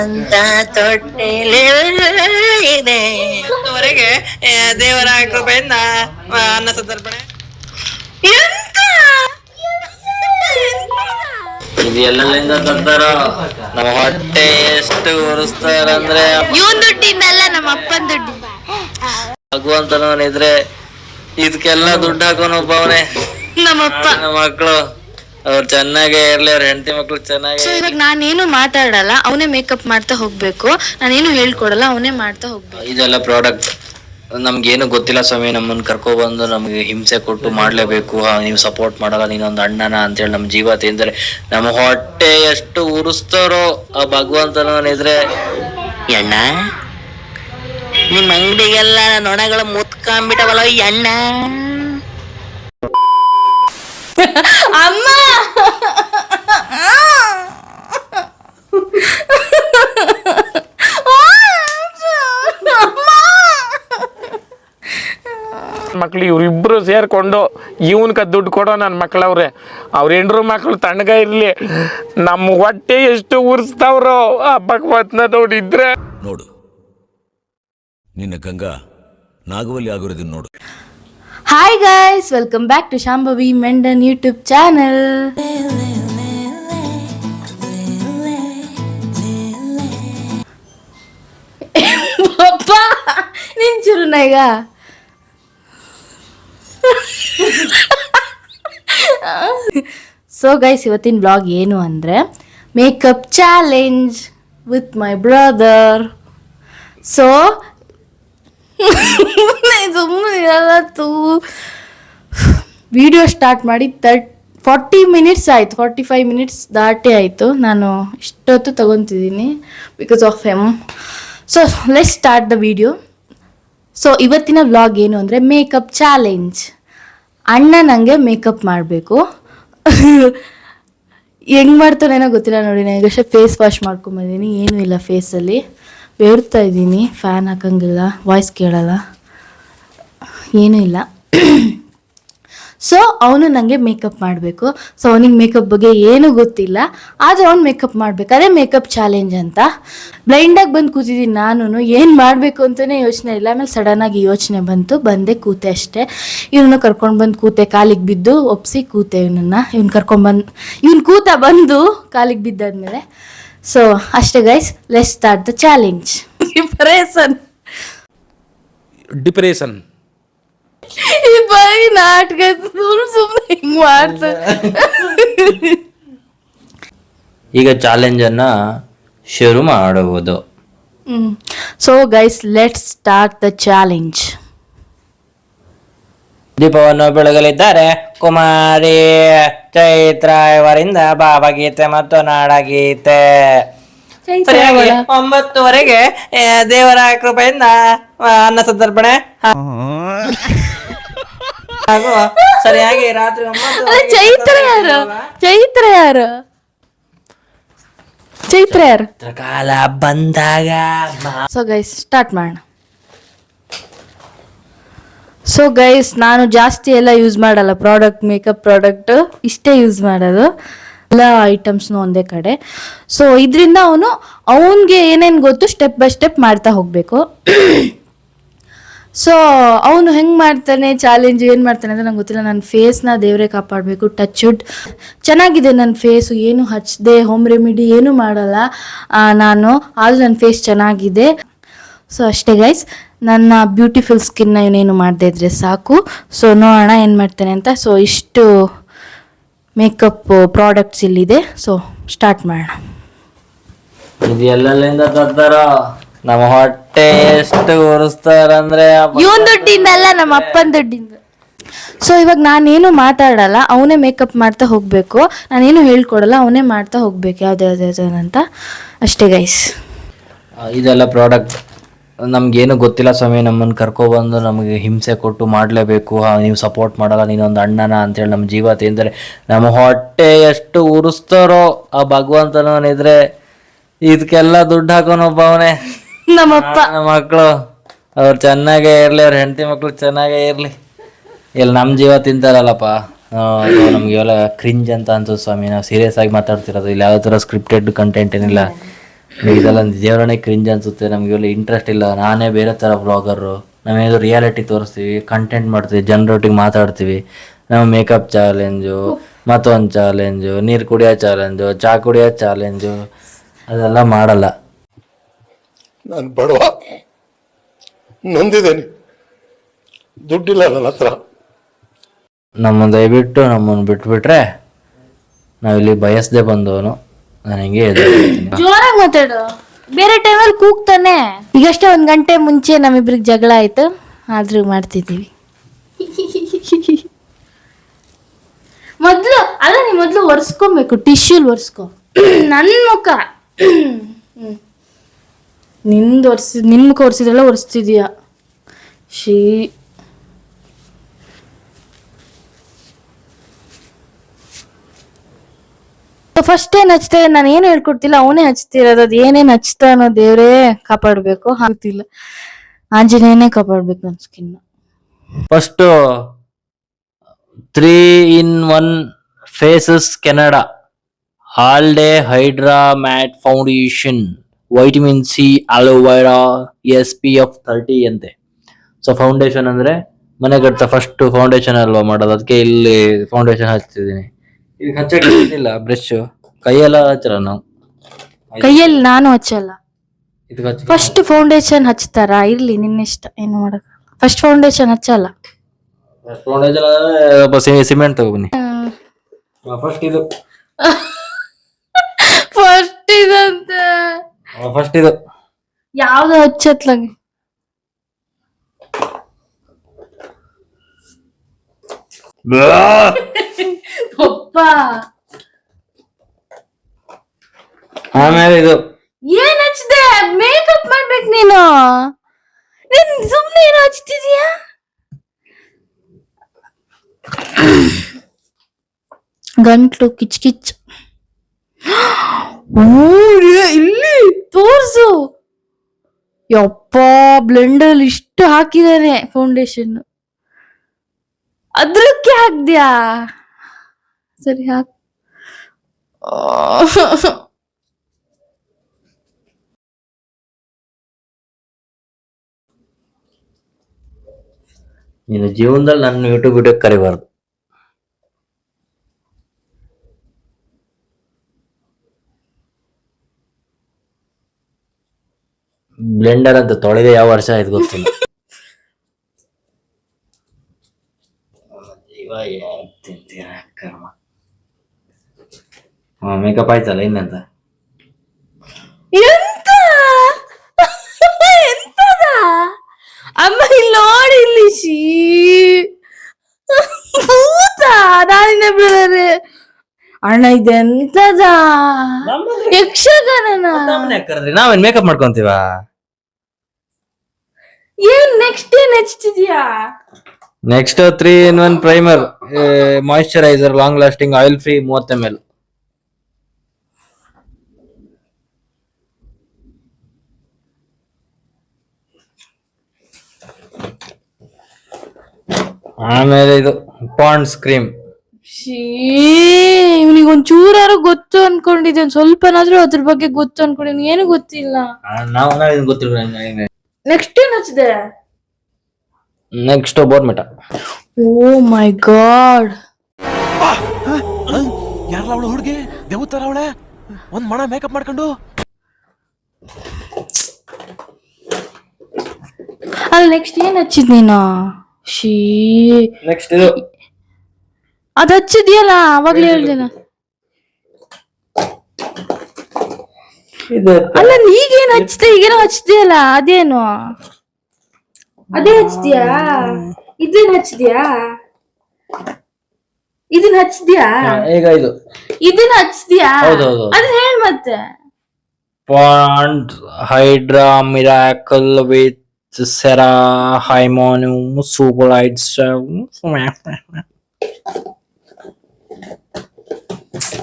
ಅಂತ ತೊಟ್ಟಿಲೆ ಇದೆ ವರೆಗೆ ದೇವರ ಕೃಪೆಯಿಂದ ಅನ್ನ ಸಂತರ್ಪಣೆ. ಇದು ಎಲ್ಲೆಲ್ಲಿಂದ ತಂದಾರ? ನಮ್ಮ ಹೊಟ್ಟೆ ಎಷ್ಟು ಉರಿಸ್ತಾರಂದ್ರೆ ಇವನ್ ದುಡ್ಡಿಂದಲ್ಲ, ನಮ್ಮ ಅಪ್ಪನ ದುಡ್ಡು. ಭಗವಂತನವನಿದ್ರೆ ಇದಕ್ಕೆಲ್ಲ ದುಡ್ಡು ಹಾಕೋನು ಒಬ್ಬವನೇ. ನಮ್ಮಪ್ಪ ನಮ್ಮ ಮಕ್ಕಳು ಅವ್ರು ಚೆನ್ನಾಗೇ ಇರ್ಲಿ, ಅವ್ರ ಹೆಂಡತಿ ಮಕ್ಳು ಚೆನ್ನಾಗಿ. ಸೊ ಇವಾಗ ನಾನೇನು ಮಾತಾಡಲ್ಲ, ಅವನೇ ಮೇಕಪ್ ಮಾಡ್ತಾ ಹೋಗ್ಬೇಕು. ನಾನೇನು ಹೇಳ್ಕೊಡಲ್ಲ, ಅವನೇ ಮಾಡ್ತಾ ಹೋಗ್ಬೇಕು. ಇದೆಲ್ಲ ಪ್ರಾಡಕ್ಟ್ ನಮ್ಗೇನು ಗೊತ್ತಿಲ್ಲ ಸ್ವಾಮಿ. ನಮ್ಮನ್ನ ಕರ್ಕೊಬಂದು ನಮ್ಗೆ ಹಿಂಸೆ ಕೊಟ್ಟು ಮಾಡ್ಲೇಬೇಕು, ನೀವು ಸಪೋರ್ಟ್ ಮಾಡಲ್ಲ, ನೀನೊಂದು ಅಣ್ಣನ ಅಂತೇಳಿ ನಮ್ಮ ಜೀವ ತಿಂದ್ರೆ ನಮ್ಮ ಹೊಟ್ಟೆ ಎಷ್ಟು ಉರಿಸ್ತಾರೋ ಆ ಭಗವಂತನಿದ್ರೆ. ಎಣ್ಣ ನಿಮ್ಮ ಅಂಗಡಿಗೆಲ್ಲ ನೊಣಗಳ ಮುತ್ಕೊಂಡ್ಬಿಟ್ಟವಲ್ಲ ಎಣ್ಣ. ಅಮ್ಮ ಮಕ್ಳು ಇವ್ರಿಬ್ರು ಸೇರ್ಕೊಂಡು ಇವನ್ಕ ದುಡ್ಡು ಕೊಡೋ ನನ್ನ ಮಕ್ಳವ್ರೆ. ಅವ್ರ ಹೆಂಡ್ರು ಮಕ್ಳು ತಣ್ಣಗ ಇರ್ಲಿ, ನಮ್ಮ ಹೊಟ್ಟೆ ಎಷ್ಟು ಉರ್ಸ್ತಾವ್ರೋ ಆ ಭಗವತ್ನ ನೋಡಿದ್ರೆ. ನೋಡು ನಿನ್ನ ಗಂಗಾ ನಾಗವಲ್ಲಿ ಆಗಿರೋದನ್ನ ನೋಡು. Hi guys, welcome back to Shambhavi Mendon YouTube channel. ಪಪ್ಪ ನಿಂಚುರುನ ಈಗ. ಸೊ ಗೈಸ್, ಇವತ್ತಿನ ಬ್ಲಾಗ್ ಏನು ಅಂದರೆ makeup challenge with my brother. So ಸುಮ್ಮನೆ ವಿಡಿಯೋ ಸ್ಟಾರ್ಟ್ ಮಾಡಿ 40 ಮಿನಿಟ್ಸ್ ಆಯಿತು, 45 ಮಿನಿಟ್ಸ್ ದಾಟಿ ಆಯಿತು. ನಾನು ಇಷ್ಟೊತ್ತು ತಗೊತಿದ್ದೀನಿ because of him. So let's start the video. So ಇವತ್ತಿನ ವ್ಲಾಗ್ ಏನು ಅಂದರೆ ಮೇಕಪ್ ಚಾಲೆಂಜ್. ಅಣ್ಣ ನನಗೆ ಮೇಕಪ್ ಮಾಡಬೇಕು. ಹೆಂಗೆ ಮಾಡ್ತಾನೇನೋ ಗೊತ್ತಿಲ್ಲ ನೋಡಿ. ನಾನು ಈಗಷ್ಟೇ ಫೇಸ್ ವಾಶ್ ಮಾಡ್ಕೊಂಬಂದಿದ್ದೀನಿ, ಏನೂ ಇಲ್ಲ ಫೇಸಲ್ಲಿ, ಬೇಡ್ತಾ ಇದ್ದೀನಿ. ಫ್ಯಾನ್ ಹಾಕಂಗಿಲ್ಲ, ವಾಯ್ಸ್ ಕೇಳಲ್ಲ, ಏನೂ ಇಲ್ಲ. ಸೊ ಅವನು ನನಗೆ ಮೇಕಪ್ ಮಾಡಬೇಕು. ಸೊ ಅವನಿಗೆ ಮೇಕಪ್ ಬಗ್ಗೆ ಏನೂ ಗೊತ್ತಿಲ್ಲ, ಆದರೆ ಅವ್ನು ಮೇಕಪ್ ಮಾಡಬೇಕು. ಅದೇ ಮೇಕಪ್ ಚಾಲೆಂಜ್ ಅಂತ. ಬ್ಲೈಂಡಾಗಿ ಬಂದು ಕೂತಿದ್ದೀನಿ ನಾನು, ಏನು ಮಾಡಬೇಕು ಅಂತಲೇ ಯೋಚನೆ ಇಲ್ಲ. ಆಮೇಲೆ ಸಡನ್ನಾಗಿ ಯೋಚನೆ ಬಂದೆ, ಕೂತೆ ಅಷ್ಟೇ. ಇವನನ್ನು ಕರ್ಕೊಂಡು ಬಂದು ಕೂತೆ, ಕಾಲಿಗೆ ಬಿದ್ದು ಒಪ್ಸಿ ಕೂತೆ. ಇವ್ನು ಕರ್ಕೊಂಡ್ಬಂದು ಇವ್ನು ಕೂತ ಬಂದು ಕಾಲಿಗೆ ಬಿದ್ದಾದ್ಮೇಲೆ. ಸೊ ಅಷ್ಟೇ guys, let's start the challenge. Depression ಈ ಬಾಯಿ ನಾಟಕ ಸುಮ್ಮನೆ ಹಿಂಗೆ ಮಾಡ್ತಾರೆ. ಈಗ ಚಾಲೆಂಜ್ ಅನ್ನ ಶುರು ಮಾಡಬಹುದು. So guys, let's start the challenge. ದೀಪವನ್ನು ಬೆಳಗಲಿದ್ದಾರೆ ಕುಮಾರಿ ಚೈತ್ರ ಇವರಿಂದ ಭಾವಗೀತೆ ಮತ್ತು ನಾಡಗೀತೆ. ಸರಿಯಾಗಿ 9:00ವರೆಗೆ ದೇವರ ಕೃಪೆಯಿಂದ ಅನ್ನ ಸಂತರ್ಪಣೆ ಹಾಗೂ ಸರಿಯಾಗಿ ರಾತ್ರಿ 9:00 ಚೈತ್ರ ಯಾರು ಕಾಲ ಬಂದಾಗ. ಸೊ ಗೈಸ್ ಸ್ಟಾರ್ಟ್ ಮಾಡೋಣ. ಸೊ ಗೈಸ್, ನಾನು ಜಾಸ್ತಿ ಎಲ್ಲ ಯೂಸ್ ಮಾಡಲ್ಲ ಪ್ರಾಡಕ್ಟ್, ಮೇಕಪ್ ಪ್ರಾಡಕ್ಟ್ ಇಷ್ಟೇ ಯೂಸ್ ಮಾಡೋದು, ಎಲ್ಲ ಐಟಮ್ಸ್ನು ಒಂದೇ ಕಡೆ. ಸೊ ಇದರಿಂದ ಅವನಿಗೆ ಏನೇನು ಗೊತ್ತು ಸ್ಟೆಪ್ ಬೈ ಸ್ಟೆಪ್ ಮಾಡ್ತಾ ಹೋಗಬೇಕು. ಸೊ ಅವನು ಹೆಂಗೆ ಮಾಡ್ತಾನೆ ಚಾಲೆಂಜ್, ಏನು ಮಾಡ್ತಾನೆ ಅಂತ ನಂಗೆ ಗೊತ್ತಿಲ್ಲ. ನನ್ನ ಫೇಸ್ನ ದೇವರೇ ಕಾಪಾಡಬೇಕು. ಟಚ್ ವುಡ್ ಚೆನ್ನಾಗಿದೆ ನನ್ನ ಫೇಸು, ಏನು ಹಚ್ಚದೆ ಹೋಮ್ ರೆಮಿಡಿ ಏನೂ ಮಾಡಲ್ಲ ನಾನು, ಆದರೂ ನನ್ನ ಫೇಸ್ ಚೆನ್ನಾಗಿದೆ. ಸೊ ಅಷ್ಟೇ ಗೈಸ್, ನನ್ನ ಬ್ಯೂಟಿಫುಲ್ ಸ್ಕಿನ್ನ ಇವನೇನು ಮಾಡದೇ ಇದ್ರೆ ಸಾಕು. ಸೊ ನೋಡೋಣ ಏನು ಮಾಡ್ತಾನೆ ಅಂತ. ಸೊ ಇಷ್ಟು ಮೇಕಪ್ ಪ್ರಾಡಕ್ಟ್ಸ್ ಇಲ್ಲಿದೆ. ಸೊ ಸ್ಟಾರ್ಟ್ ಮಾಡೋಣ. ಇದು ಎಲ್ಲೆಲ್ಲಿಂದ ತಂದಾರ? ನಮ್ಮ ಹೊಟ್ಟೆ ಎಷ್ಟು ಉರಿಸ್ತಾರಂದ್ರೆ ಇವನ್ ದುಡ್ಡಿಂದಲ್ಲ, ನಮ್ಮ ಅಪ್ಪನ ದುಡ್ಡಿಂದ. ಸೊ ಇವಾಗ ನಾನೇನು ಮಾತಾಡಲ್ಲ, ಅವನೇ ಮೇಕಪ್ ಮಾಡ್ತಾ ಹೋಗಬೇಕು. ನಾನೇನು ಹೇಳ್ಕೊಡಲ್ಲ, ಅವನೇ ಮಾಡ್ತಾ ಹೋಗ್ಬೇಕು ಯಾವ್ದು ಅಂತ. ಅಷ್ಟೇ ಗೈಸ್. ಇದೆಲ್ಲ ಪ್ರಾಡಕ್ಟ್ ನಮ್ಗೇನು ಗೊತ್ತಿಲ್ಲ ಸ್ವಾಮಿ. ನಮ್ಮನ್ನು ಕರ್ಕೊಬಂದು ನಮಗೆ ಹಿಂಸೆ ಕೊಟ್ಟು ಮಾಡಲೇಬೇಕು, ನೀವು ಸಪೋರ್ಟ್ ಮಾಡಲ್ಲ, ನೀನೊಂದು ಅಣ್ಣನ ಅಂತೇಳಿ ನಮ್ಮ ಜೀವ ತಿಂದರೆ ನಮ್ಮ ಹೊಟ್ಟೆ ಎಷ್ಟು ಉರಿಸ್ತಾರೋ ಆ ಭಗವಂತನಿದ್ರೆ ಇದಕ್ಕೆಲ್ಲ ದುಡ್ಡು ಹಾಕೋನು ಒಬ್ಬವನೇ. ನಮ್ಮಪ್ಪ ನಮ್ಮ ಮಕ್ಕಳು ಅವ್ರು ಚೆನ್ನಾಗೇ ಇರಲಿ, ಅವ್ರ ಹೆಂಡತಿ ಮಕ್ಳು ಚೆನ್ನಾಗೇ ಇರಲಿ. ಇಲ್ಲಿ ನಮ್ಮ ಜೀವ ತಿಂತಾರಲ್ಲಪ್ಪ, ನಮಗೆಲ್ಲ ಕ್ರಿಂಜ್ ಅಂತ ಅನ್ಸುತ್ತೆ ಸ್ವಾಮಿ. ನಾವು ಸೀರಿಯಸ್ ಆಗಿ ಮಾತಾಡ್ತಿರೋದು, ಇಲ್ಲಿ ಯಾವ ಥರ ಸ್ಕ್ರಿಪ್ಟೆಡ್ ಕಂಟೆಂಟ್ ಏನಿಲ್ಲ. ಇದೆಲ್ಲ ದೇವರನ್ನೇ ಕ್ರಿಂಜ್ ಅನ್ಸುತ್ತೆ. ನಮಗೆಲ್ಲ ಇಂಟ್ರೆಸ್ಟ್ ಇಲ್ಲ. ನಾನೇ ಬೇರೆ ಥರ ವ್ಲಾಗರು. ನಾವೇನಾದ್ರು ರಿಯಾಲಿಟಿ ತೋರಿಸ್ತೀವಿ, ಕಂಟೆಂಟ್ ಮಾಡ್ತೀವಿ, ಜನರೊಟ್ಟಿಗೆ ಮಾತಾಡ್ತೀವಿ. ನಾವು ಮೇಕಪ್ ಚಾಲೆಂಜು, ಮತ್ತೊಂದು ಚಾಲೆಂಜು, ನೀರು ಕುಡಿಯೋ ಚಾಲೆಂಜು, ಚಾ ಕುಡಿಯೋ ಚಾಲೆಂಜು ಅದೆಲ್ಲ ಮಾಡಲ್ಲ. ನಾನು ಬಡವ, ನೊಂದಿದ್ದೇನೆ, ದುಡ್ಡಿಲ್ಲ ನನ್ನ ಹತ್ರ. ದಯವಿಟ್ಟು ನಮ್ಮನ್ನು ಬಿಟ್ಬಿಟ್ರೆ ನಾವಿಲ್ಲಿ ಬಯಸದೆ ಬಂದವನು. ನಾನು ಹಿಂಗೆ ಎದುರ್ತೀನಿ. ಜೋರಾಗಿ ಮಾತಾಡು. ಬೇರೆ ಟೈಮಲ್ಲಿ ಕೂಗ್ತಾನೆ. ಈಗಷ್ಟೇ 1 ಗಂಟೆ ಮುಂಚೆ ನಮ್ಮಿಬ್ರಿಗೆ ಜಗಳ ಆಯ್ತು, ಆದ್ರೂ ಮಾಡ್ತಿದ್ದೀವಿ. ಮೊದ್ಲು ಅಲ್ಲ, ನೀ ಮೊದ್ಲು ಒರೆಸ್ಕೊಬೇಕು, ಟಿಶ್ಯೂಲ್ ಒರೆಸ್ಕೊ. ನನ್ನ ಮುಖ ನಿನ್ ಮುಖ ಒರೆಸಿದ್ರೆಲ್ಲ ಒರೆಸ್ತಿದೀಯ. ಫಸ್ಟ್ ಏನ್ ಹಚ್ತಾ, ನಾನು ಏನು ಹೇಳ್ಕೊಡ್ತಿಲ್ಲ, ಅವನೇ ಹಚ್ತಿರೋದು. ಅದು ಏನೇನ್ ಹಚ್ತಾನೋ ದೇವ್ರೇ ಕಾಪಾಡ್ಬೇಕು. ಆಗ್ತಿಲ್ಲ, ಆಂಜನೇಯನೇ ಕಾಪಾಡ್ಬೇಕು ನನ್ನ skin. First 3-in-1 faces Canada all day hydra matte foundation, vitamin C, aloe vera, SPF 30 ಅಂತೆ. ಸೊ ಫೌಂಡೇಶನ್ ಅಂದ್ರೆ ಮನೆ ಕಟ್ಟ ಫಸ್ಟ್ ಫೌಂಡೇಶನ್ ಅಲ್ವಾ ಮಾಡೋದು, ಅದಕ್ಕೆ ಇಲ್ಲಿ ಫೌಂಡೇಶನ್ ಹಚ್ತಿದ್ದೀನಿ. ಈಗ ಹಚ್ಚಕ್ಕಿಲ್ಲ, ಬ್ರಷ್ ಕೈಯೆಲ್ಲ ಹಚ್ಚಲ್ಲ ನಾವು. ಕೈಯಲ್ಲಿ ನಾನು ಹಚ್ಚಲ್ಲ. ಇದು ಫಸ್ಟ್ ಫೌಂಡೇಶನ್ ಹಚ್ತಾರ, ಇರ್ಲಿ ನಿನ್ನಿಷ್ಟ, ಏನು ಮಾಡಕ್. ಫಸ್ಟ್ ಫೌಂಡೇಶನ್ ಹಚ್ಚಲ್ಲ. ಫೌಂಡೇಶನ್ ಸಿಮೆಂಟ್ ತಗೊಬನ್ನಿ. ಫಸ್ಟ್ ಇದು ಫಸ್ಟ್ ಇದಂತ ಫಸ್ಟ್ ಇದು ಯಾವ್ದು ಹಚ್ಚತ್ಲಂಗೆ. ಒಪ್ಪ ಆಮೇಲೆ ಇದು ಏನ್ ಹಚ್ದೆ? ಮೇಕಪ್ ಮಾಡ್ಬೇಕು ನೀನು. ನೀನ್ ಸುಮ್ನೆ ಏನು ಹಚ್ತಿದೀಯಾ? ಗಂಟ್ಲು ಕಿಚ್ ಕಿಚ್. ಇಲ್ಲಿ ತೋರ್ಸು. ಯಪ್ಪ, ಬ್ಲೆಂಡರ್ ಇಷ್ಟು ಹಾಕಿದಾನೆ ಫೌಂಡೇಶನ್. ಅದ್ರಕ್ಕೆ ಹಾಕ್ದ್ಯಾ? ಸರಿ ಹಾಕ್. ನೀನು ಜೀವನದಲ್ಲಿ ನನ್ನ ಯೂಟ್ಯೂಬ್ ವಿಡಿಯೋ ಕರಿಬಾರ್ದು. ಬ್ಲೆಂಡರ್ ಅಂತ ತೊಳೆದೆ ಯಾವ ವರ್ಷ ಆಯ್ತು ಗೊತ್ತಿಲ್ಲ. ಮೇಕಪ್ ಆಯ್ತಲ್ಲ, ಇನ್ನೆಂತ ಎಂತ ಎಂತದ ಅಮ್ಮ ಇಲ್ಲಿ ನೋಡಿ, ಇಲ್ಲಿ ಭೂತ ನಾನಿನ ಬಿಡರೆ. ಅಣ್ಣ ಇದೆಂತದ? ಯಕ್ಷಗಾನನ? ನಾವೇನ್ ಮೇಕಪ್ ಮಾಡ್ಕೊಂತೀವ? ಏನ್ ನೆಕ್ಸ್ಟ್ ಏನ್ ಹಚ್ತಿದ್ಯಾ? Next 3-in-1 primer, moisturiser, long lasting, oil free, 30 ml. ಆಮೇಲೆ ಇದು ಪಾಂಡ್ಸ್ ಕ್ರೀಮ್. ಇವನಿಗೆ ಒಂಚೂರಾರು ಗೊತ್ತು ಅನ್ಕೊಂಡಿದ್ದೆ, ಸ್ವಲ್ಪನಾದ್ರೂ ಅದ್ರ ಬಗ್ಗೆ ಗೊತ್ತು ಅನ್ಕೊಂಡಿದ್ದೀನಿ. ಏನು ಗೊತ್ತಿಲ್ಲ. ನಾವು ಗೊತ್ತಿಲ್ಲ. ನೆಕ್ಸ್ಟ್ ಏನ್ ಹಚ್ಚಿದೆ? ನೆಕ್ಸ್ಟ್ ಬೋರ್ಮಿಟ. ಓ ಮೈ ಗಾಡ್, ಯಾರಲ್ಲ ಅವಳು ಹುಡುಗಿ? ದೇವತರ ಅವಳೆ, ಒಂದ್ ಮಣ ಮೇಕಪ್ ಮಾಡ್ಕೊಂಡು. ಅಲ್ಲ ನೆಕ್ಸ್ಟ್ ಏನ್ ಹಚ್ಚಿದ್ ನೀನು? ನೆಕ್ಸ್ಟ್ ಇದು ಅದ್ ಹಚ್ಚಿದ್ಯಲ್ಲ, ಅವಾಗ್ಲೇ ಹೇಳ್ದೇನ. ಅಲ್ಲ ಈಗೇನ್ ಹಚ್ಚಿದೆ? ಈಗೇನೋ ಹಚ್ಚಿದ್ಯಲ್ಲ, ಅದೇನು? ಅದೇ ಹಚ್ಚಿದ್ಯಾ? ಇದನ್ನ ಹಚ್ಚಿದ್ಯಾ? ಇದನ್ನ ಹಚ್ಚಿದ್ಯಾ? ಈಗ ಇದು ಇದನ್ನ ಹಚ್ಚಿದ್ಯಾ? ಹೌದೌದು. ಅದನ್ನ ಹೇಳ್ ಮತ್ತೆ. ಪಾಂಡ್ ಹೈಡ್ರಾ ಮಿರಾಕಲ್ ವಿತ್ ಸೆರಾ ಹೈಮೋನಿಯಂ ಸೂಪರ್ಲೈಟ್ಸ್.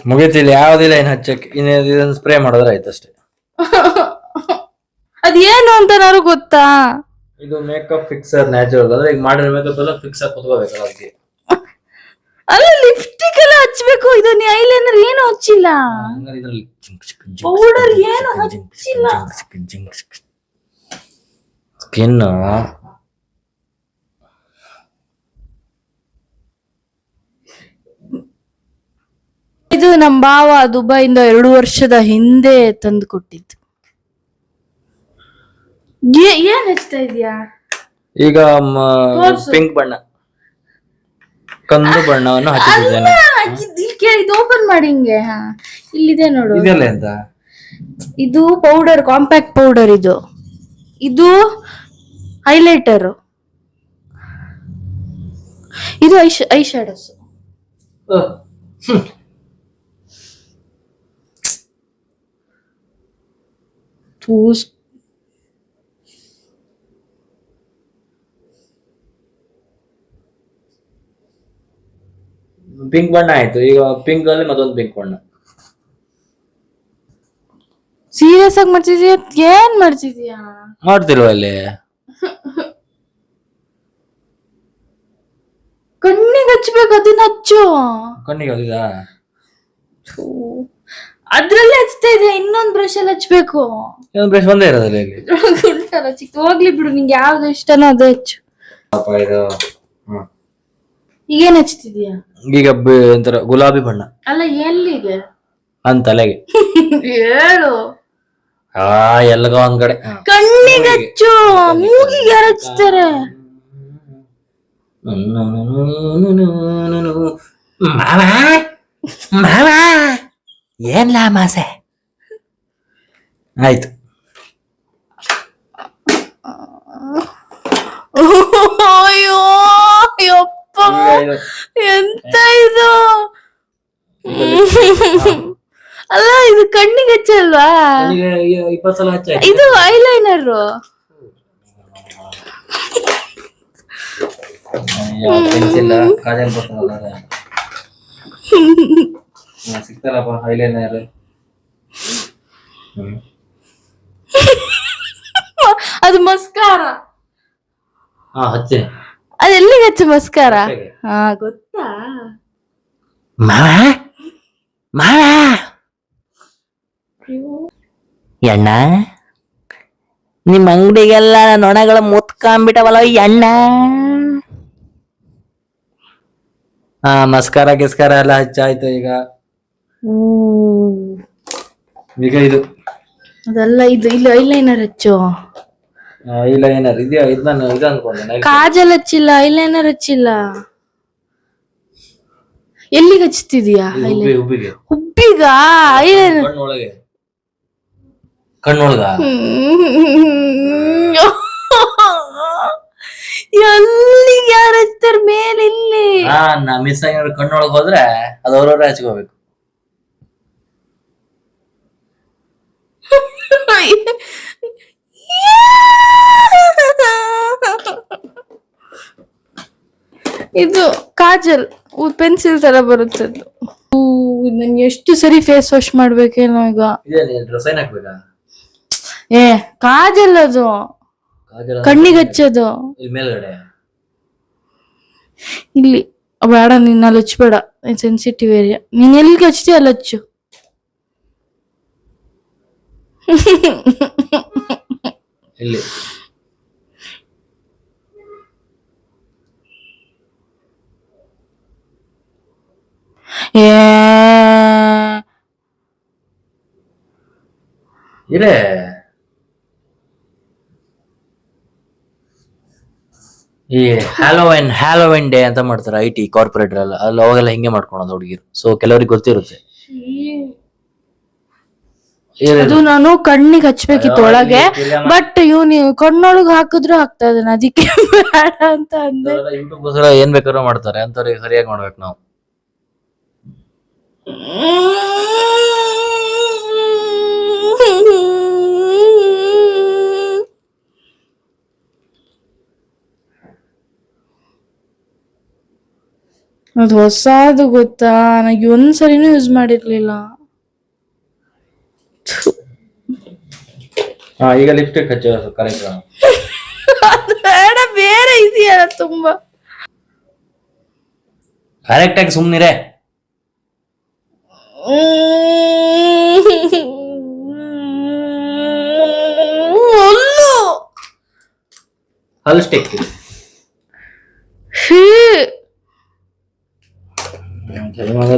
ಮುಗಿತಿಲ್ಲ, ಯಾವ್ದಿಲ್ಲ ಏನ್ ಹಚ್ಚಕ್ಕೆ. ಇದನ್ನ ಸ್ಪ್ರೇ ಮಾಡಿದ್ರೆ ಆಯ್ತು ಅಷ್ಟೇ. ಅದೇನು ಅಂತ ನಾನು ಗೊತ್ತಾ? ಇದು ಮೇಕಪ್ ಫಿಕ್ಸರ್ ನ್ಯಾಚುರಲ್. ಅಂದ್ರೆ ಈಗ ಮಾಡಿರೋ ಮೇಕಪ್ ಎಲ್ಲ ಫಿಕ್ಸ್ ಆಗಿ ಕುತ್ಕೋಬೇಕಲ್ಲ ಅದಕ್ಕೆ. ಅಲ್ಲ ಲಿಪ್ಸ್ಟಿಕ್ ಎಲ್ಲ ಹಚ್ಬೇಕು, ಇದು ನೀ ಐಲೈನರ್ ಏನು ಹಚ್ಚಿಲ್ಲ. ಪೌಡರ್ ಏನು ಹಚ್ಚಿಲ್ಲ. ಸ್ಕಿನ್ ಇದು ನಮ್ ಭಾವ ದುಬೈಯಿಂದ 2 ವರ್ಷದ ಹಿಂದೆ ತಂದು ಕೊಟ್ಟಿದ್ದು. ಏನ್ ಹಚ್ತಾ ಇದೀಯಾ? ಈಗ ಪಿಂಕ್ ಬಣ್ಣ, ಕಂದು ಬಣ್ಣವನ್ನು ಹಚ್ಚಿದ್ದೇನೆ. ಇದು ಓಪನ್ ಮಾಡಿ ಹಿಂಗೆ. ಇಲ್ಲಿದೆ ನೋಡು. ಇದೆಲ್ಲ ಎಂತ? ಇದು ಪೌಡರ್, ಕಾಂಪ್ಯಾಕ್ಟ್ ಪೌಡರ್. ಇದು ಹೈಲೈಟರ್. ಇದು ಐ ಶಾಡೋಸ್. ಪಿಂಕ್ ಬಣ್ಣ ಆಯ್ತು. ಈಗ ಪಿಂಕ್ ಅಲ್ಲಿ ಮತ್ತೊಂದು ಪಿಂಕ್ ಬಣ್ಣ. ಸೀರಿಯಸ್ ಆಗಿ ಮಾಡ್ತಿದ್ಯಾ? ಏನ್ ಮಾಡ್ತಿದ್ಯಾ? ಮಾಡ್ತಿಲ್ವ ಅಲ್ಲಿ? ಕಣ್ಣಿಗೆ ಹಚ್ಬೇಕು, ಅದನ್ನ ಹಚ್ಚು. ಕಣ್ಣಿಗೆ ಹೋಗಿದಾ? ಅದ್ರಲ್ಲೇ ಹಚ್ತಾ ಇದೆಯಾ? ಇನ್ನೊಂದ್ ಬ್ರಷ್ ಅಲ್ಲಿ ಹಚ್ಬೇಕು. ಇನ್ನೊಂದು ಬ್ರಷ್ ಒಂದೇ ಇರೋದಿಲ್ಲ ಇಲ್ಲಿ. ಉಂಟಲ್ಲ ಚಿಕ್ಕ, ಹೋಗ್ಲಿ ಬಿಡು, ನಿಂಗೆ ಯಾವ್ದು ಇಷ್ಟನೋ ಅದೇ ಹಚ್ಚು. ಇದು ಈಗೇನ್ ಹಚ್ತಿದ್ಯಾ? ಈಗ ಒಂಥರ ಗುಲಾಬಿ ಬಣ್ಣ. ಅಲ್ಲ ಎಲ್ಲಿಗೆ? ಅಂತ ತಲೆಗೆ. ಹೇಳು. ಎಲ್ಲಗೋ ಒಂದ್ ಕಡೆ. ಕಣ್ಣಿಗೆ ಹಚ್ಚು, ಮೂಗಿಗೆ ಯಾರು ಹಚ್ತಾರೆ? ಏನ್ಲಾ ಮಾಸೆ ಆಯ್ತು. ಅಯ್ಯೋ ಯಪ್ಪ, ಎಂತ ಇದು? ಅಲ್ಲ ಇದು ಕಣ್ಣಿಗೆ ಹಚ್ಚಲ್ವಾ? 20 ಸಲ ಹಚ್ಚ. ಇದು ಐಲೈನರ್. ಪೆನ್ಸಿಲ್ ಕಾಜಲ್ ಬರ್ತದಲ್ಲ ಸಿಗ್ತಾರಪ್ಪ ಐಲೈನರ್. ಅದು ಮಸ್ಕಾರ. ಹಚ್ಚೆ. ಅದು ಎಲ್ಲಿಗೆ ಹಚ್ಚು ಮಸ್ಕಾರ? ಹಾ ಗೊತ್ತಾ? ಎಣ್ಣ ನಿಮ್ ಅಂಗಡಿಗೆಲ್ಲ ನೊಣಗಳ ಮುತ್ಕೊಂಡ್ಬಿಟ್ಟವಲ್ಲ ಎಣ್ಣ. ಮಸ್ಕಾರ ಗಿಸ್ಕಾರ ಎಲ್ಲ ಹಚ್ಚಾಯ್ತು. ಈಗ ಇದು ಅದೆಲ್ಲ ಇದು. ಇಲ್ಲಿ ಐಲೈನರ್ ಹಚ್ಚು. ಐಲೈನರ್ ಇದೆಯಾ? ಇದು ಅನ್ಕೊಂಡೆ. ಕಾಜಲ್ ಹಚ್ಚಿಲ್ಲ, ಐಲೈನರ್ ಹಚ್ಚಿಲ್ಲ. ಎಲ್ಲಿಗೆ ಹಚ್ತಿದೀಯಾ? ಹುಬ್ಬಿಗೆ. ಹುಬ್ಬಿಗ? ಐಲೈನರ್ ಕಣ್ಣೊಳಗ ಎಲ್ಲಿಗೆ ಯಾರು ಹಚ್ತಾರ? ಮೇಲೆ ಇಲ್ಲಿ. ನಾ ಮಿಸ್ ಆಗಿ ಕಣ್ಣೊಳಗ್ ಹೋದ್ರೆ ಅದು ಅವ್ರವ್ರೆ ಹಚ್ಕೋಬೇಕು. ಇದು ಕಾಜಲ್, ಪೆನ್ಸಿಲ್ ತರ ಬರುತ್ತದು. ನನ್ ಎಷ್ಟು ಸರಿ ಫೇಸ್ ವಾಶ್ ಮಾಡ್ಬೇಕೇನೋ ಈಗ. ಡ್ರೆಸ್ ಏನ್ ಹಾಕ್ಬೇಕಾ? ಕಾಜಲ್ ಅದು ಕಣ್ಣಿಗೆ ಹಚ್ಚೋದು. ಇಲ್ಲಿ ಮೇಲ್ಗಡೆ ಇಲ್ಲಿ ಬೇಡ, ನೀನ್ ಅಲ್ಲಿ ಹಚ್ಬೇಡ, ಸೆನ್ಸಿಟಿವ್ ಏರಿಯಾ. ನೀನ್ ಎಲ್ಲಿಗೆ ಹಚ್ತೀಯ ಅಲ್ಲಿ ಹಚ್ಚು. ಇಲ್ಲಿ ಇದೆ. ಈ ಹ್ಯಾಲೋವಿನ್ ಡೇ ಅಂತ ಮಾಡ್ತಾರೆ IT ಕಾರ್ಪೊರೇಟರ್ ಎಲ್ಲ, ಅಲ್ಲಿ ಅವಾಗೆಲ್ಲ ಹಿಂಗೆ ಮಾಡ್ಕೊಳೋದು ಹುಡುಗಿರು. ಸೊ ಕೆಲವರಿಗೆ ಗೊತ್ತಿರುತ್ತೆ. ಅದು ನಾನು ಕಣ್ಣಿಗೆ ಹಚ್ಬೇಕಿತ್ತು ಒಳಗೆ, ಬಟ್ ಇವ್ನು ಕಣ್ಣೊಳಗ್ ಹಾಕಿದ್ರು ಹಾಕ್ತಾ ಇದ್ದಾನೆ, ಅದಕ್ಕೆ ಬೇಡ ಅಂತ ಅಂದೆ. ಯೂಟ್ಯೂಬ್ ಏನ್ ಬೇಕಾದ್ರೂ ಮಾಡ್ತಾರೆ, ಅಂತವ್ರಿಗೆ ಸರಿಯಾಗಿ ಮಾಡ್ಬೇಕು ನಾವು. ಅದು ಹೊಸದು ಗೊತ್ತಾ, ನನಗೆ ಒಂದ್ಸರಿನೂ ಯೂಸ್ ಮಾಡಿರ್ಲಿಲ್ಲ. ಈಗ ಲಿಪ್ಸ್ಟಿಕ್ ಹಚ್ಚೋ ಕರೆಕ್ಟ್. ಬೇಡ, ಬೇರೆ ಇದೆಯಲ್ಲ ತುಂಬಾ. ಕರೆಕ್ಟಾಗಿ ಸುಮ್ಮನಿರೇ. ಹಲ್ ಸ್ಟಿಕ್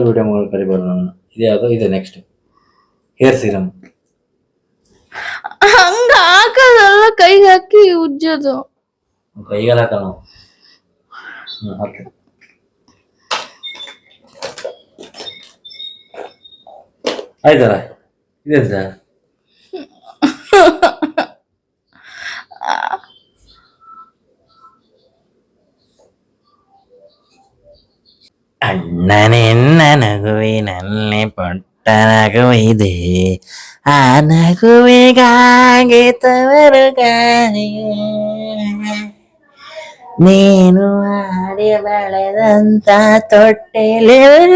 ವಿಡಿಯೋ ಕರಿಬಾರ್ದು ನಾನು. ಇದೆ ಯಾವುದು ಇದೆ ನೆಕ್ಸ್ಟ್ ಹೇರ್ ಸೀರಮ್. ಹಂಗ ಹಾಕದಲ್ಲ, ಕೈಗೆ ಹಾಕಿ ಉಜ್ಜೋದು. ಕೈಗೆಲ್ಲ ಹಾಕಲ್ಲ ನಾವು. ಹಾಕಿ ಆಯ್ತಲ್ಲ. ಇದೆ ಸರ್. ಅಣ್ಣನೆನ್ನ ನಗುವಿನಲ್ಲಿ ಪುಟ್ಟ ನಗುವಿದೆ, ಆ ನಗುವಿಗಾಗಿ ತವರುಗಾರಿ ನೀನು ಆಡಿ ಬೆಳೆದಂತ ತೊಟ್ಟಿಲಿದೆ,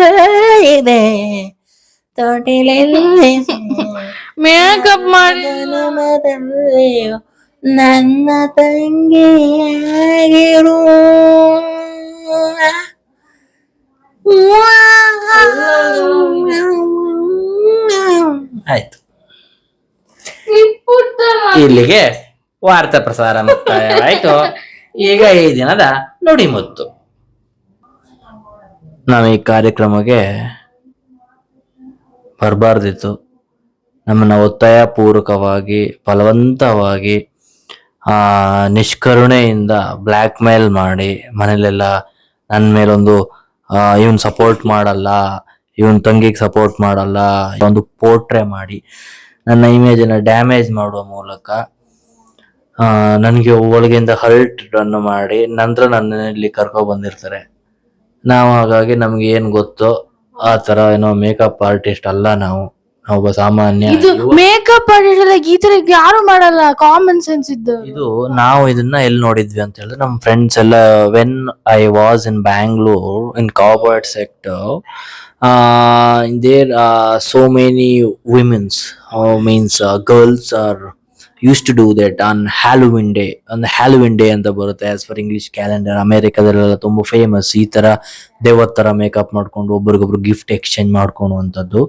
ತೊಟ್ಟಿಲಲ್ಲಿ ಮೇಕಪ್ ಮಾಡಿ ನಮದಲ್ಲಿಯೂ ನನ್ನ ತಂಗಿಯಾಗಿರು. ಆಯ್ತು, ಇಲ್ಲಿಗೆ ವಾರ್ತಾ ಪ್ರಸಾರ ಮುಕ್ತಾಯವಾಯಿತು. ಈಗ ಈ ದಿನದ ನುಡಿಮುತ್ತು. ನಾವು ಈ ಕಾರ್ಯಕ್ರಮಕ್ಕೆ ಬರಬಾರ್ದಿತ್ತು. ನಮ್ಮನ್ನ ಒತ್ತಾಯ ಪೂರ್ವಕವಾಗಿ ಬಲವಂತವಾಗಿ ನಿಷ್ಕರುಣೆಯಿಂದ ಬ್ಲ್ಯಾಕ್ ಮೇಲ್ ಮಾಡಿ ಮನೇಲೆಲ್ಲ ನನ್ನ ಮೇಲೊಂದು ಇವನ್ ಸಪೋರ್ಟ್ ಮಾಡಲ್ಲ, ಇವನ್ ತಂಗಿಗೆ ಸಪೋರ್ಟ್ ಮಾಡಲ್ಲ, ಒಂದು ಪೋರ್ಟ್ರೆ ಮಾಡಿ ನನ್ನ ಇಮೇಜನ್ನು ಡ್ಯಾಮೇಜ್ ಮಾಡುವ ಮೂಲಕ ನನಗೆ ಒಳಗಿಂದ ಹರ್ಟ್ ಅನ್ನು ಮಾಡಿ ನಂತರ ನನ್ನಲ್ಲಿ ಕರ್ಕೊ ಬಂದಿರ್ತಾರೆ. ನಾವು ಹಾಗಾಗಿ ನಮ್ಗೆ ಏನ್ ಗೊತ್ತೋ ಆ ತರ ಏನೋ ಮೇಕಪ್ ಆರ್ಟಿಸ್ಟ್ ಅಲ್ಲ ನಾವು. ಒಬ್ಬ ಸಾಮಾನ್ಯ ಇದು ಮೇಕಪ್ ಆರ್ಟಿಸ್ಟ್ ಈ ತರ ಯಾರು ಮಾಡಲ್ಲ, ಕಾಮನ್ ಸೆನ್ಸ್ ಇದ್ದವರು. ಇದು ನಾವು ಇದನ್ನ ಎಲ್ಲಿ ನೋಡಿದ್ವಿ ಅಂತ ಹೇಳಿದ್ರೆ ನಮ್ಮ ಫ್ರೆಂಡ್ಸ್ ಎಲ್ಲ when I was in Bangalore in corporate sector, there so many womens means girls are use to do that on Halloween day. ಒಂದು ಹ್ಯಾಲೋವಿನ್ ಡೇ ಅಂತ ಬರುತ್ತೆ ಆಸ್ ಫರ್ ಇಂಗ್ಲಿಷ್ ಕ್ಯಾಲೆಂಡರ್. ಅಮೆರಿಕದಲ್ಲೆಲ್ಲ ತುಂಬಾ ಫೇಮಸ್ ಈ ತರ ದೇವತ್ ತರ ಮೇಕಪ್ ಮಾಡ್ಕೊಂಡು ಒಬ್ರಿಗೊಬ್ರು ಗಿಫ್ಟ್ ಎಕ್ಸ್ಚೇಂಜ್ ಮಾಡ್ಕೊಳ್ಳುವಂಥದ್ದು.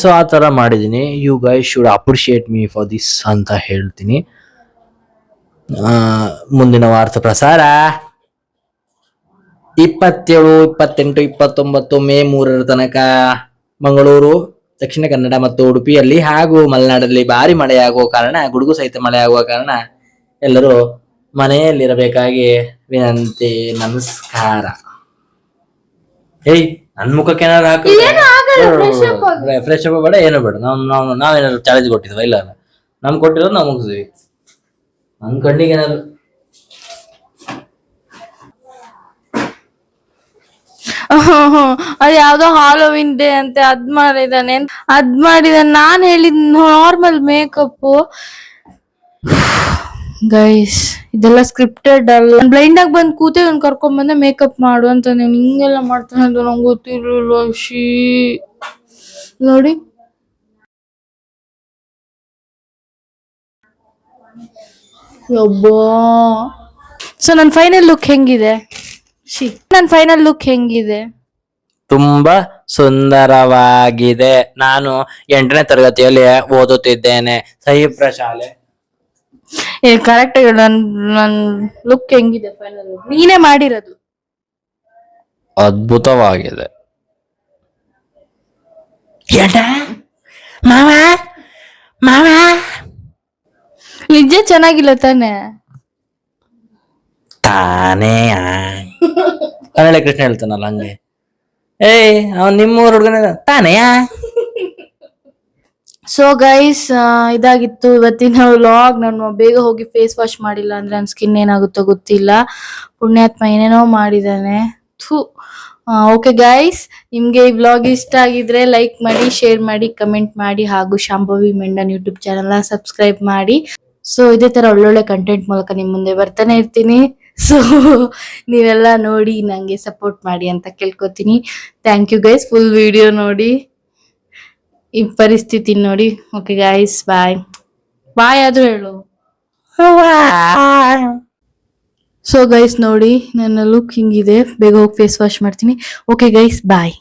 ಸೊ ಆ ತರ ಮಾಡಿದೀನಿ. You guys should appreciate me for this ಅಂತ ಹೇಳ್ತೀನಿ. ಮುಂದಿನ ವಾರ್ತಾ ಪ್ರಸಾರ 27, 28, 29 ಮೇ 3 ತನಕ ಮಂಗಳೂರು, ದಕ್ಷಿಣ ಕನ್ನಡ ಮತ್ತು ಉಡುಪಿಯಲ್ಲಿ ಹಾಗೂ ಮಲೆನಾಡಲ್ಲಿ ಭಾರಿ ಮಳೆಯಾಗುವ ಕಾರಣ, ಗುಡುಗು ಸಹಿತ ಮಳೆಯಾಗುವ ಕಾರಣ ಎಲ್ಲರೂ ಮನೆಯಲ್ಲಿರಬೇಕಾಗಿ ವಿನಂತಿ. ನಮಸ್ಕಾರ. ಏಯ್ ನನ್ ಮುಖಕ್ಕೆ ಏನಾದ್ರು ಹಾಕಿ ಫ್ರೆಶ್ ಅಪ್ ಬೇಡ, ಏನು ಬೇಡ. ನಾವೇನಾದ್ರು ಚಾಲೆಂಜ್ ಕೊಟ್ಟಿದ್ವ? ಇಲ್ಲ ಅಲ್ಲ, ನಮ್ ಕೊಟ್ಟಿರೋದು ನಾವು ಮುಗಿಸ್ತೀವಿ. ನನ್ ಕಣ್ಣಿಗೆ ಏನಾದ್ರು ಅದ್ ಯಾವ್ದೋ ಹಾಲೋವಿನ್ ಡೇ ಅಂತೆ ಅದ್ ಮಾಡಿದಾನೆ. ನಾನ್ ಹೇಳಿದ್ ನಾರ್ಮಲ್ ಮೇಕಪ್. ಗೈಸ್ ಇದೆಲ್ಲ ಸ್ಕ್ರಿಪ್ಟೆಡ್ ಅಲ್ಲ. ಬ್ಲೈಂಡ್ ಆಗಿ ಬಂದ್ ಕೂತೆ ಅವ್ನ್ ಕರ್ಕೊಂಡ್ ಬಂದೆ ಮೇಕಪ್ ಮಾಡು ಅಂತ. ನೀನ್ ಹಿಂಗೆಲ್ಲ ಮಾಡ್ತಾನೆ ಅಂತ ನಂಗೆ ಗೊತ್ತಿರ್ಲಿಲ್ಲ. ನೋಡಿ ಸೊ ನನ್ ಫೈನಲ್ ಲುಕ್ ಹೆಂಗಿದೆ? ತುಂಬಾ ಸುಂದರವಾಗಿದೆ. ನಾನು 8ನೇ ತರಗತಿಯಲ್ಲಿ ಓದುತ್ತಿದ್ದೇನೆ. ಸಹಿಪ್ರ ಶಾಲೆ. ಕರೆಕ್ಟ್ ಆಗಿ ನನ್ ಲುಕ್ ಹೆಂಗಿದೆ? ಫೈನಲ್ ಲುಕ್ ನೀನೇ ಮಾಡಿರೋದು. ಅದ್ಭುತವಾಗಿದೆ. ಮಾವ ನಿಜ ಚೆನ್ನಾಗಿಲ್ಲ ತಾನೆ? ತಾನೇ ಕನ್ನಡ ಕೃಷ್ಣ ಹೇಳ್ತಾನಲ್ಲ ಹಂಗೆ. ಏಯ್ ಅವ್ನ್ ನಿಮ್ಮೂರ್ ಹುಡುಗನ ತಾನೆಯಾ? ಸೊ ಗೈಸ್ ಇದಾಗಿತ್ತು ಇವತ್ತಿನ ವ್ಲಾಗ್. ನಾನು ಬೇಗ ಹೋಗಿ ಫೇಸ್ ವಾಶ್ ಮಾಡಿಲ್ಲ ಅಂದ್ರೆ ನನ್ನ ಸ್ಕಿನ್ ಏನಾಗುತ್ತೋ ಗೊತ್ತಿಲ್ಲ. ಪುಣ್ಯಾತ್ಮ ಏನೇನೋ ಮಾಡಿದಾನೆ. ಓಕೆ ಗೈಸ್, ನಿಮ್ಗೆ ಈ ವ್ಲಾಗ್ ಇಷ್ಟ ಆಗಿದ್ರೆ ಲೈಕ್ ಮಾಡಿ, ಶೇರ್ ಮಾಡಿ, ಕಮೆಂಟ್ ಮಾಡಿ, ಹಾಗೂ Shambhavi Mendon YouTube channel subscribe ಮಾಡಿ. ಸೊ ಇದೇ ತರ ಒಳ್ಳೊಳ್ಳೆ ಕಂಟೆಂಟ್ ಮೂಲಕ ನಿಮ್ ಮುಂದೆ ಬರ್ತಾನೆ ಇರ್ತೀನಿ. ಸೊ ನೀವೆಲ್ಲ ನೋಡಿ ನಂಗೆ ಸಪೋರ್ಟ್ ಮಾಡಿ ಅಂತ ಕೇಳ್ಕೊತೀನಿ. Thank you guys. Full video ನೋಡಿ, ಈ ಪರಿಸ್ಥಿತಿ ನೋಡಿ. ಓಕೆ ಗೈಸ್, ಬಾಯ್. ಬಾಯ್ ಆದ್ರೂ ಹೇಳು. ಸೊ ಗೈಸ್ ನೋಡಿ ನನ್ನ ಲುಕ್ ಹಿಂಗಿದೆ, ಬೇಗ ಹೋಗಿ ಫೇಸ್ ವಾಶ್ ಮಾಡ್ತೀನಿ. ಓಕೆ ಗೈಸ್, ಬಾಯ್.